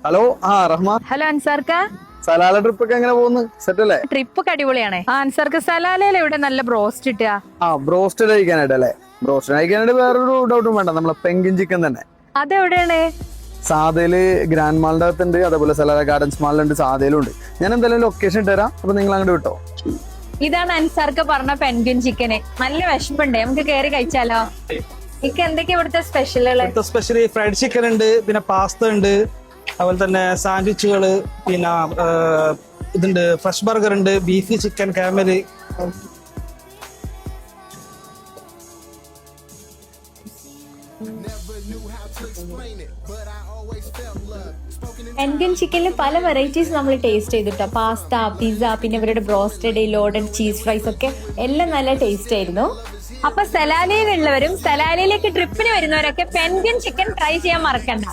Hello Rahman. Hello അൻസാർക്ക. Salalah trip ഒക്കെ എങ്ങനെ പോകുന്നു? സെറ്റ് അല്ലേ? ട്രിപ്പ് ഒക്കെ അടിപൊളിയാണ്. അൻസാർക്ക് സലാലയിൽ ഇവിടെ നല്ല ബ്രോസ്റ്റ് കിട്ടുക. ബ്രോസ്റ്റഡ് കഴിക്കാനായിട്ട് അല്ലേ? ബ്രോസ്റ്റഡ് കഴിക്കാനായിട്ട് വേറൊരു ഡൗട്ടും വേണ്ട, നമ്മളെ പെങ്കിൻ ചിക്കൻ തന്നെ. അതെവിടെയാണ്? സാധയില് ഗ്രാൻഡ് മാളിന്റെ അകത്തുണ്ട്, അതേപോലെ സലാല ഗാർഡൻസ് മാളിലുണ്ട്, സാധയിലും ഉണ്ട്. ഞാൻ എന്തായാലും ലൊക്കേഷൻ ഇട്ടുതരാം, അപ്പൊ നിങ്ങൾ അങ്ങോട്ട് വിട്ടോ. ഇതാണ് അൻസാർക്ക് പറഞ്ഞ പെൻഗ്വിൻ ചിക്കന്. നല്ല വിശപ്പുണ്ട്, നമുക്ക് കയറി കഴിച്ചാലോ? ഇക്ക് എന്തൊക്കെയാ ഇവിടുത്തെ സ്പെഷ്യലുകൾ? സ്പെഷ്യലി ഫ്രൈഡ് ചിക്കൻ ഉണ്ട്, പിന്നെ പാസ്ത ഉണ്ട്, അതുപോലെ തന്നെ സാൻഡ്വിച്ചുകള്, പിന്നെ ഇതുണ്ട്, ഫ്രഷ് ബർഗർ ഉണ്ട്, ബീഫ് ചിക്കൻ കാമല്. പെൻഗ്വിൻ ചിക്കനിൽ പല വെറൈറ്റീസ് നമ്മൾ ടേസ്റ്റ് ചെയ്തിട്ടോ. പാസ്ത, പിസ്സ, പിന്നെ ഇവരുടെ ബ്രോസ്റ്റഡ്, ലോഡഡ് ചീസ് ഫ്രൈസ് ഒക്കെ എല്ലാം നല്ല ടേസ്റ്റ് ആയിരുന്നു. അപ്പൊ സലാലയിലുള്ളവരും സലാലയിലേക്ക് ട്രിപ്പിന് വരുന്നവരൊക്കെ പെൻഗ്വിൻ ചിക്കൻ ട്രൈ ചെയ്യാൻ മറക്കണ്ട.